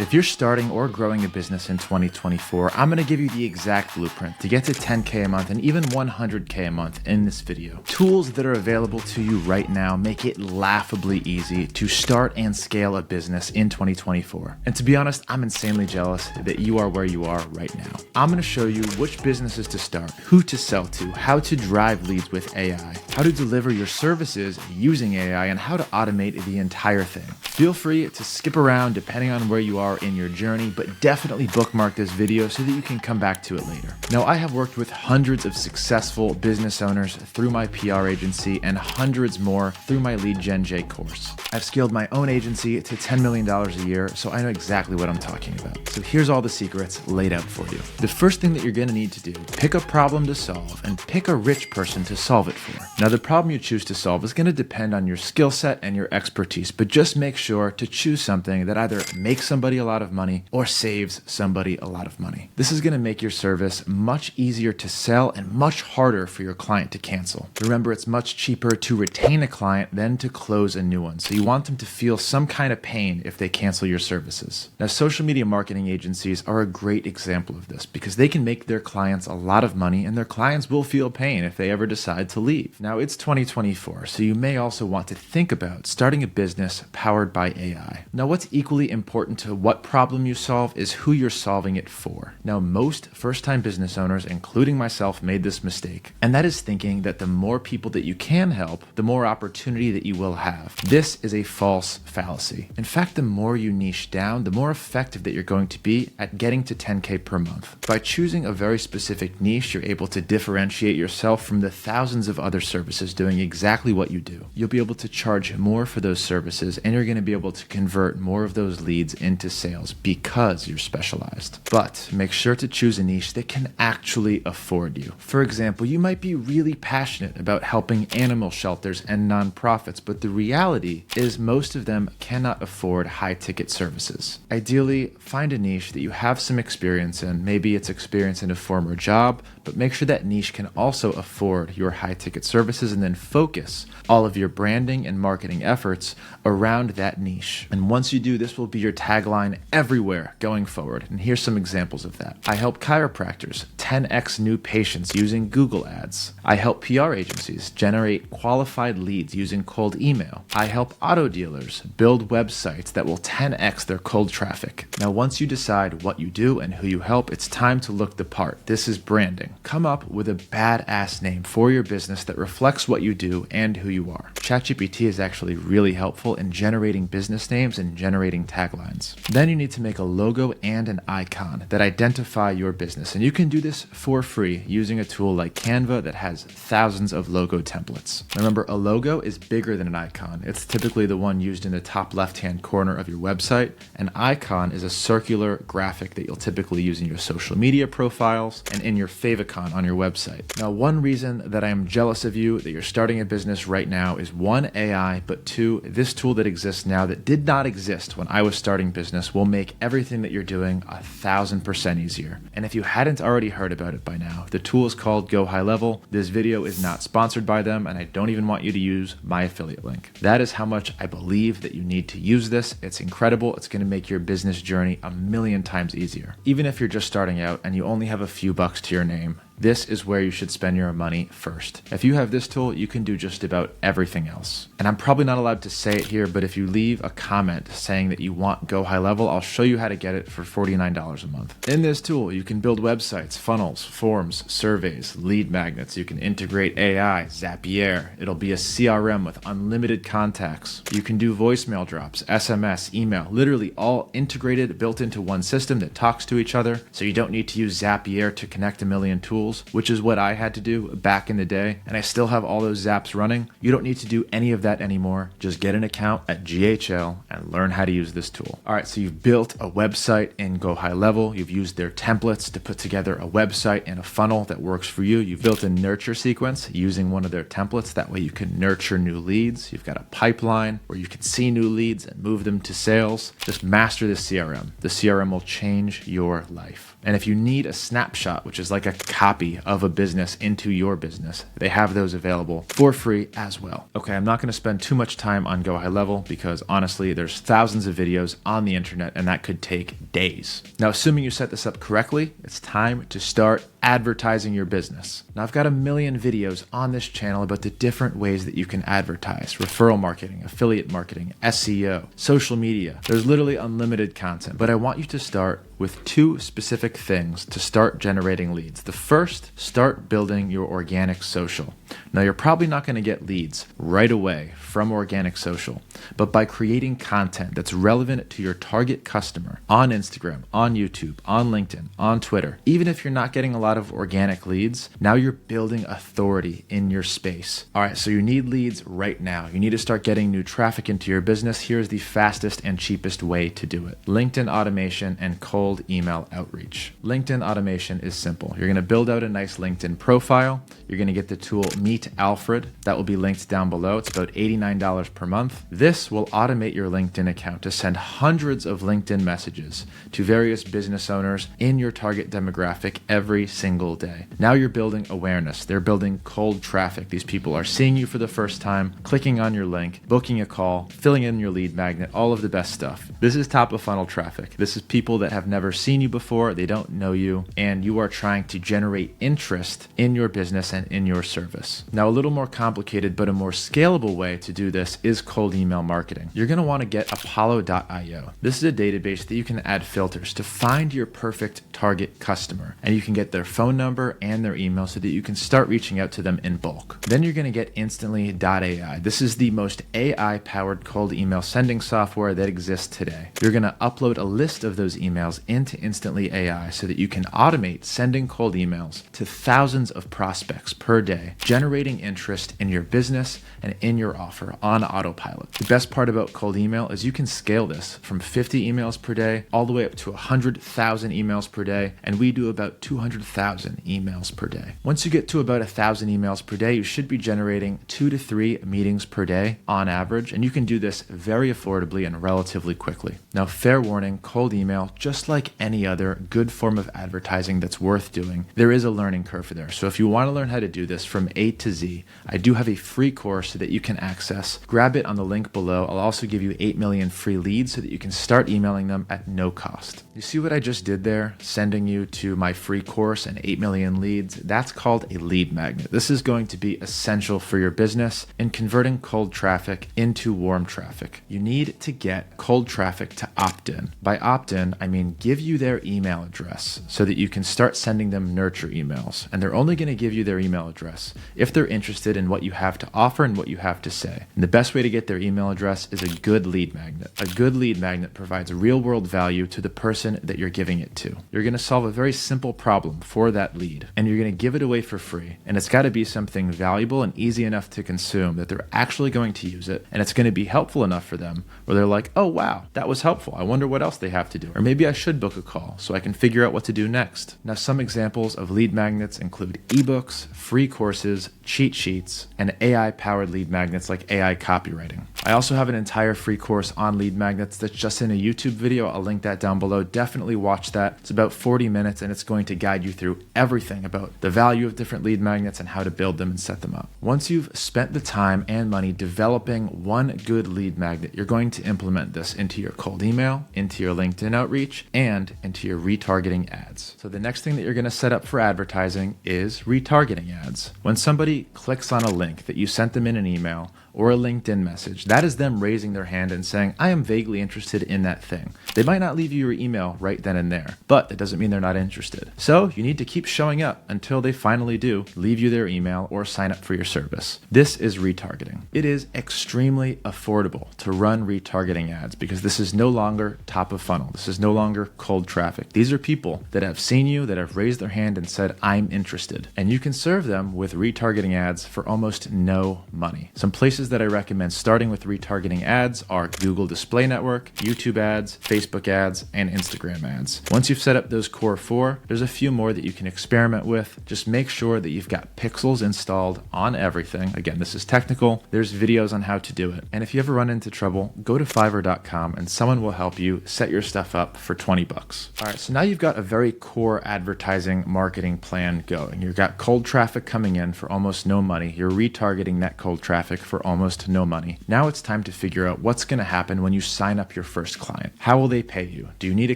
If you're starting or growing a business in 2024, I'm going to give you the exact blueprint to get to 10K a month and even 100K a month in this video. Tools that are available to you right now make it laughably easy to start and scale a business in 2024. And to be honest, I'm insanely jealous that you are where you are right now. I'm going to show you which businesses to start, who to sell to, how to drive leads with AI, how to deliver your services using AI, and how to automate the entire thing. Feel free to skip around depending on where you are in your journey, but definitely bookmark this video so that you can come back to it later. Now, I have worked with hundreds of successful business owners through my PR agency and hundreds more through my Lead Gen J course. I've scaled my own agency to $10 million a year, so I know exactly what I'm talking about. So here's all the secrets laid out for you. The first thing that you're going to need to do, pick a problem to solve and pick a rich person to solve it for. Now, the problem you choose to solve is going to depend on your skill set and your expertise, but just make sure to choose something that either makes somebody a lot of money or saves somebody a lot of money. This is going to make your service much easier to sell and much harder for your client to cancel. Remember, it's much cheaper to retain a client than to close a new one. So you want them to feel some kind of pain if they cancel your services. Now, social media marketing agencies are a great example of this because they can make their clients a lot of money and their clients will feel pain if they ever decide to leave. Now, it's 2024, so you may also want to think about starting a business powered by AI. Now, what's equally important to what problem you solve is who you're solving it for. Now, most first-time business owners, including myself, made this mistake, and that is thinking that the more people that you can help, the more opportunity that you will have. This is a false fallacy. In fact, the more you niche down, the more effective that you're going to be at getting to 10K per month. By choosing a very specific niche, you're able to differentiate yourself from the thousands of other services doing exactly what you do. You'll be able to charge more for those services, and you're going to be able to convert more of those leads into sales because you're specialized. But make sure to choose a niche that can actually afford you. For example, you might be really passionate about helping animal shelters and nonprofits, but the reality is most of them cannot afford high-ticket services. Ideally, find a niche that you have some experience in. Maybe it's experience in a former job, but make sure that niche can also afford your high-ticket services, and then focus all of your branding and marketing efforts around that niche. And once you do, this will be your tagline everywhere going forward. And here's some examples of that. I help chiropractors 10x new patients using Google Ads. I help PR agencies generate qualified leads using cold email. I help auto dealers build websites that will 10x their cold traffic. Now, once you decide what you do and who you help, it's time to look the part. This is branding. Come up with a badass name for your business that reflects what you do and who you are. ChatGPT is actually really helpful in generating business names and generating taglines. Then you need to make a logo and an icon that identify your business. And you can do this for free using a tool like Canva that has thousands of logo templates. Remember, a logo is bigger than an icon. It's typically the one used in the top left-hand corner of your website. An icon is a circular graphic that you'll typically use in your social media profiles and in your favicon on your website. Now, one reason that I am jealous of you that you're starting a business right now is one, AI, but two, this tool that exists now that did not exist when I was starting business will make everything that you're doing 1,000% easier. And if you hadn't already heard about it by now, the tool is called Go High Level. This video is not sponsored by them, and I don't even want you to use my affiliate link. That is how much I believe that you need to use this. It's incredible. It's going to make your business journey 1,000,000 times easier. Even if you're just starting out and you only have a few bucks to your name, this is where you should spend your money first. If you have this tool, you can do just about everything else. And I'm probably not allowed to say it here, but if you leave a comment saying that you want Go High Level, I'll show you how to get it for $49 a month. In this tool, you can build websites, funnels, forms, surveys, lead magnets. You can integrate AI, Zapier. It'll be a CRM with unlimited contacts. You can do voicemail drops, SMS, email, literally all integrated, built into one system that talks to each other. So you don't need to use Zapier to connect a million tools, which is what I had to do back in the day, and I still have all those zaps running. You don't need to do any of that anymore. Just get an account at GHL and learn how to use this tool. All right, so you've built a website in Go High Level. You've used their templates to put together a website and a funnel that works for you. You've built a nurture sequence using one of their templates. That way you can nurture new leads. You've got a pipeline where you can see new leads and move them to sales. Just master the CRM. The CRM will change your life. And if you need a snapshot, which is like a copy copy of a business into your business, they have those available for free as well. Okay, I'm not going to spend too much time on Go High Level because honestly, there's thousands of videos on the internet and that could take days. Now, assuming you set this up correctly, it's time to start advertising your business. Now, I've got a million videos on this channel about the different ways that you can advertise: referral marketing, affiliate marketing, SEO, social media. There's literally unlimited content, but I want you to start with two specific things to start generating leads. The first, start building your organic social. Now, you're probably not going to get leads right away from organic social, but by creating content that's relevant to your target customer on Instagram, on YouTube, on LinkedIn, on Twitter, even if you're not getting a lot of organic leads, now you're building authority in your space. All right, so you need leads right now. You need to start getting new traffic into your business. Here's the fastest and cheapest way to do it: LinkedIn automation and cold email outreach. LinkedIn automation is simple. You're going to build out a nice LinkedIn profile. You're going to get the tool Meet Alfred. That will be linked down below. It's about $89 per month. This will automate your LinkedIn account to send hundreds of LinkedIn messages to various business owners in your target demographic every single day. Now you're building awareness. They're building cold traffic. These people are seeing you for the first time, clicking on your link, booking a call, filling in your lead magnet, all of the best stuff. This is top of funnel traffic. This is people that have never seen you before, they don't know you, and you are trying to generate interest in your business and in your service. Now, a little more complicated, but a more scalable way to do this is cold email marketing. You're going to want to get Apollo.io. This is a database that you can add filters to find your perfect target customer, and you can get their phone number and their email so that you can start reaching out to them in bulk. Then you're going to get Instantly.ai. This is the most AI-powered cold email sending software that exists today. You're going to upload a list of those emails into Instantly AI so that you can automate sending cold emails to thousands of prospects per day, generating interest in your business and in your offer on autopilot. The best part about cold email is you can scale this from 50 emails per day all the way up to 100,000 emails per day, and we do about 200,000 emails per day. Once you get to about 1,000 emails per day, you should be generating 2 to 3 meetings per day on average, and you can do this very affordably and relatively quickly. Now, fair warning, cold email, just like any other good form of advertising that's worth doing, there is a learning curve there. So if you want to learn how to do this from A to Z, I do have a free course that you can access. Grab it on the link below. I'll also give you 8 million free leads so that you can start emailing them at no cost. You see what I just did there? Sending you to my free course and 8 million leads. That's called a lead magnet. This is going to be essential for your business in converting cold traffic into warm traffic. You need to get cold traffic to opt in. By opt in, I mean give you their email address so that you can start sending them nurture emails. And they're only going to give you their email address if they're interested in what you have to offer and what you have to say. And the best way to get their email address is a good lead magnet. A good lead magnet provides real world value to the person that you're giving it to. You're going to solve a very simple problem for that lead, and you're going to give it away for free. And it's got to be something valuable and easy enough to consume that they're actually going to use it, and it's going to be helpful enough for them where they're like, oh wow, that was helpful. I wonder what else they have to do. Or maybe I should book a call so I can figure out what to do next. Now, some examples of lead magnets include ebooks, free courses, cheat sheets, and AI-powered lead magnets like AI copywriting. I also have an entire free course on lead magnets that's just in a YouTube video. I'll link that down below. Definitely watch that. It's about 40 minutes and it's going to guide you through everything about the value of different lead magnets and how to build them and set them up. Once you've spent the time and money developing one good lead magnet, you're going to implement this into your cold email, into your LinkedIn outreach, and into your retargeting ads. So the next thing that you're going to set up for advertising is retargeting ads. When somebody clicks on a link that you sent them in an email or a LinkedIn message, that is them raising their hand and saying, I am vaguely interested in that thing. They might not leave you your email right then and there, but that doesn't mean they're not interested. So you need to keep showing up until they finally do leave you their email or sign up for your service. This is retargeting. It is extremely affordable to run retargeting ads because this is no longer top of funnel. This is no longer cold traffic. These are people that have seen you, that have raised their hand and said, I'm interested. And you can serve them with retargeting ads for almost no money. Some places places that I recommend starting with retargeting ads are Google Display Network, YouTube ads, Facebook ads, and Instagram ads. Once you've set up those core 4, there's a few more that you can experiment with. Just make sure that you've got pixels installed on everything. Again, this is technical. There's videos on how to do it. And if you ever run into trouble, go to Fiverr.com and someone will help you set your stuff up for 20 bucks. All right, so now you've got a very core advertising marketing plan going. You've got cold traffic coming in for almost no money. You're retargeting that cold traffic for almost no money. Now it's time to figure out what's going to happen when you sign up your first client. How will they pay you? Do you need a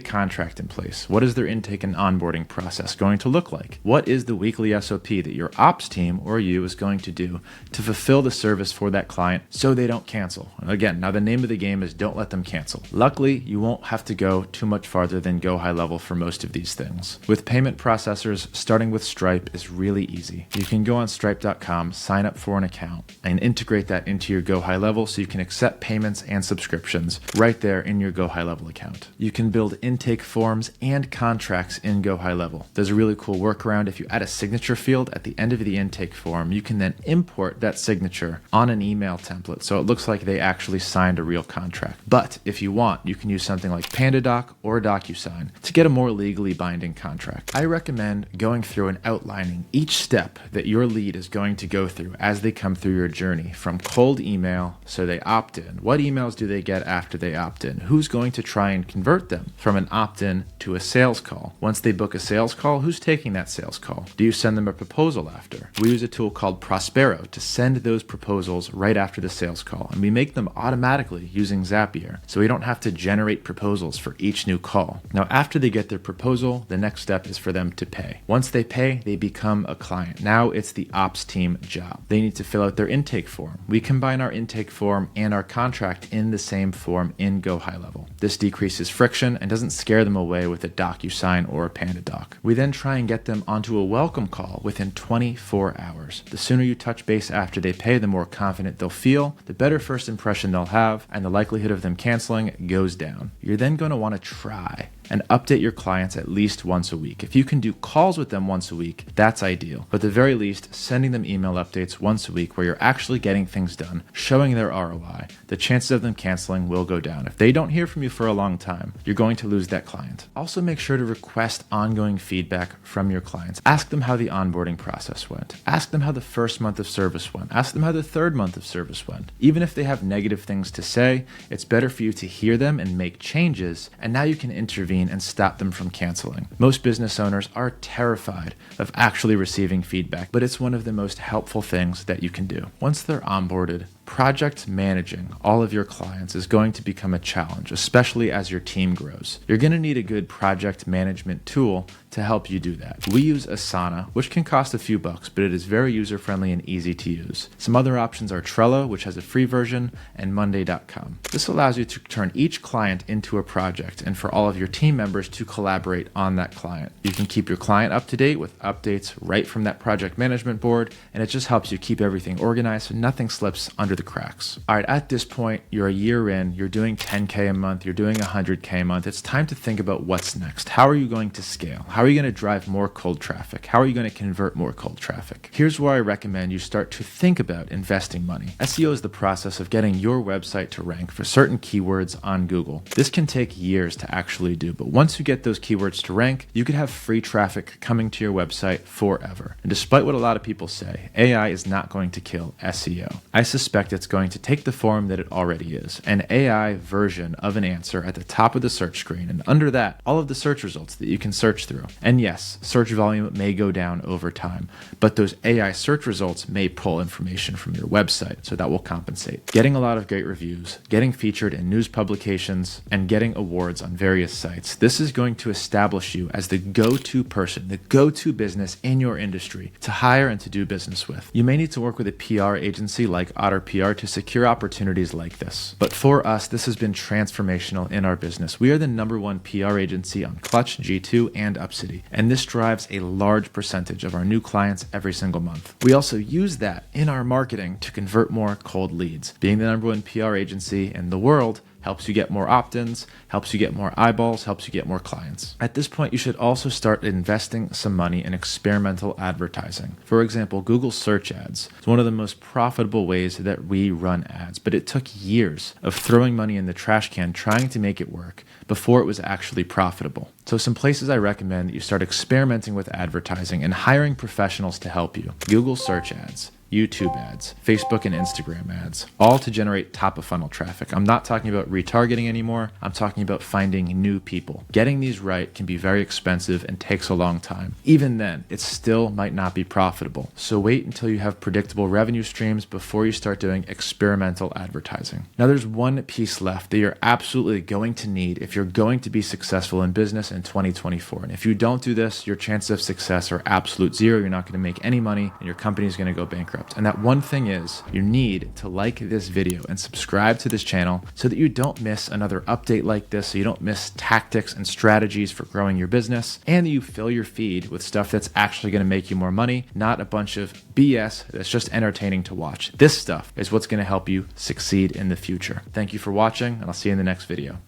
contract in place? What is their intake and onboarding process going to look like? What is the weekly SOP that your ops team or you is going to do to fulfill the service for that client so they don't cancel? Again, now the name of the game is don't let them cancel. Luckily, you won't have to go too much farther than Go High Level for most of these things. With payment processors, starting with Stripe is really easy. You can go on stripe.com, sign up for an account, and integrate that into your Go High Level so you can accept payments and subscriptions right there in your Go High Level account. You can build intake forms and contracts in Go High Level. There's a really cool workaround. If you add a signature field at the end of the intake form, you can then import that signature on an email template so it looks like they actually signed a real contract. But if you want, you can use something like PandaDoc or DocuSign to get a more legally binding contract. I recommend going through and outlining each step that your lead is going to go through as they come through your journey, from cold email, so they opt in. What emails do they get after they opt in? Who's going to try and convert them from an opt-in to a sales call? Once they book a sales call, who's taking that sales call? Do you send them a proposal after? We use a tool called Prospero to send those proposals right after the sales call, and we make them automatically using Zapier, so we don't have to generate proposals for each new call. Now, after they get their proposal, the next step is for them to pay. Once they pay, they become a client. Now it's the ops team job. They need to fill out their intake form. We combine our intake form and our contract in the same form in Go High Level. This decreases friction and doesn't scare them away with a DocuSign or a PandaDoc. We then try and get them onto a welcome call within 24 hours. The sooner you touch base after they pay, the more confident they'll feel, the better first impression they'll have, and the likelihood of them canceling goes down. You're then going to want to try and update your clients at least once a week. If you can do calls with them once a week, that's ideal. But at the very least, sending them email updates once a week where you're actually getting things done, showing their ROI, the chances of them canceling will go down. If they don't hear from you for a long time, you're going to lose that client. Also, make sure to request ongoing feedback from your clients. Ask them how the onboarding process went. Ask them how the first month of service went. Ask them how the third month of service went. Even if they have negative things to say, it's better for you to hear them and make changes, and now you can intervene and stop them from canceling. Most business owners are terrified of actually receiving feedback, but it's one of the most helpful things that you can do. Once they're onboarded, project managing all of your clients is going to become a challenge, especially as your team grows. You're going to need a good project management tool to help you do that. We use Asana, which can cost a few bucks, but it is very user-friendly and easy to use. Some other options are Trello, which has a free version, and Monday.com. This allows you to turn each client into a project and for all of your team members to collaborate on that client. You can keep your client up to date with updates right from that project management board, and it just helps you keep everything organized so nothing slips under the cracks. All right, at this point, you're a year in, you're doing 10K a month, you're doing 100K a month. It's time to think about what's next. How are you going to scale? How are you going to drive more cold traffic? How are you going to convert more cold traffic? Here's where I recommend you start to think about investing money. SEO is the process of getting your website to rank for certain keywords on Google. This can take years to actually do, but once you get those keywords to rank, you could have free traffic coming to your website forever. And despite what a lot of people say, AI is not going to kill SEO. I suspect it's going to take the form that it already is, an AI version of an answer at the top of the search screen, and under that, all of the search results that you can search through. And yes, search volume may go down over time, but those AI search results may pull information from your website, so that will compensate. Getting a lot of great reviews, getting featured in news publications, and getting awards on various sites, this is going to establish you as the go-to person, the go-to business in your industry to hire and to do business with. You may need to work with a PR agency like Otter PR to secure opportunities like this. But for us, this has been transformational in our business. We are the #1 PR agency on Clutch, G2, and Upcity, and this drives a large percentage of our new clients every single month. We also use that in our marketing to convert more cold leads. Being the #1 PR agency in the world helps you get more opt-ins, helps you get more eyeballs, helps you get more clients. At this point, you should also start investing some money in experimental advertising. For example, Google search ads is one of the most profitable ways that we run ads, but it took years of throwing money in the trash can trying to make it work before it was actually profitable. So some places I recommend that you start experimenting with advertising and hiring professionals to help you. Google search ads, YouTube ads, Facebook and Instagram ads, all to generate top of funnel traffic. I'm not talking about retargeting anymore. I'm talking about finding new people. Getting these right can be very expensive and takes a long time. Even then, it still might not be profitable. So wait until you have predictable revenue streams before you start doing experimental advertising. Now there's one piece left that you're absolutely going to need if you're going to be successful in business in 2024. And if you don't do this, your chances of success are absolute zero. You're not going to make any money and your company is going to go bankrupt. And that one thing is you need to like this video and subscribe to this channel so that you don't miss another update like this, so you don't miss tactics and strategies for growing your business, and that you fill your feed with stuff that's actually going to make you more money, not a bunch of BS that's just entertaining to watch. This stuff is what's going to help you succeed in the future. Thank you for watching, and I'll see you in the next video.